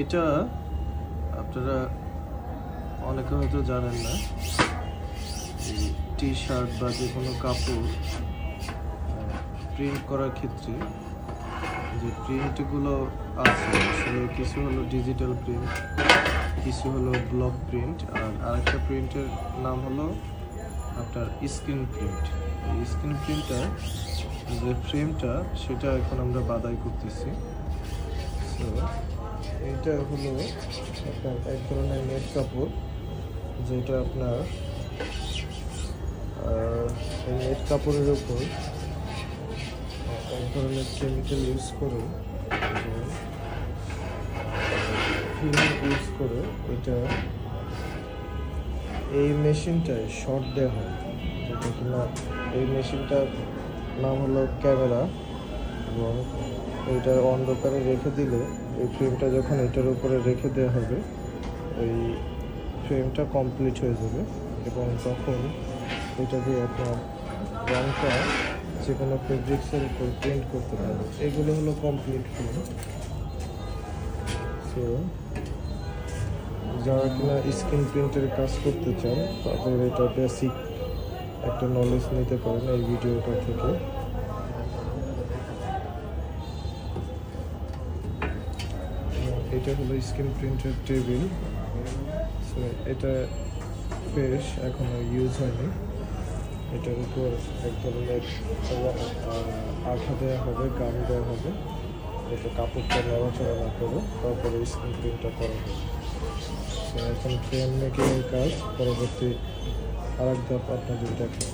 এটা আপনারা অনেকে হয়তো জানেন না, এই টি শার্ট বা যে কোনো কাপড় প্রিন্ট করার ক্ষেত্রে যে প্রিন্টগুলো আছে আসলে কিছু হলো ডিজিটাল প্রিন্ট, কিছু হলো ব্লক প্রিন্ট, আর আরেকটা প্রিন্টের নাম হলো আপনার স্ক্রিন প্রিন্ট। এই স্ক্রিন প্রিন্টার যে ফ্রেমটা সেটা এখন আমরা বাদাই করতেছি। তো এইটা হলো আপনার এক ধরনের নেট কাপড়, যেটা আপনার এই নেট কাপড়ের উপর এক ধরনের কেমিক্যাল ইউজ করে ফিল্ম ইউজ করে এটা এই মেশিনটায় শর্ট দেওয়া হয়, যেটা কিনা এই মেশিনটার নাম হলো ক্যামেরা। এবং এইটা অন্ধকারে রেখে দিলে এই ফ্রেমটা যখন এটার উপরে রেখে দেওয়া হবে ওই ফ্রেমটা কমপ্লিট হয়ে যাবে, এবং তখন এটা দিয়ে আপনার রংটা যে কোনো ফেব্রিক্সের উপর প্রিন্ট করতে পারবে। এগুলো হলো কমপ্লিট ফ্রেম। সো যারা কিনা স্ক্রিন প্রিন্টের কাজ করতে চান তাদের এটা বেসিক একটা নলেজ নিতে পারেন এই ভিডিওটা থেকে। এটা হলো স্ক্রিন প্রিন্টের টেবিল। সো এটা বেশ এখনো ইউজ হয়নি। এটার উপর এক ধরনের আঠা দেওয়া হবে, গাম দেওয়া হবে, এটা কাপড়টা নড়াচড়া না করে, তারপরে স্ক্রিন প্রিন্টটা করা হবে। সো এখন ফ্রেম মেকিংয়ের কাজ পরবর্তী আরেক ধাপ আপনাদের দেখে।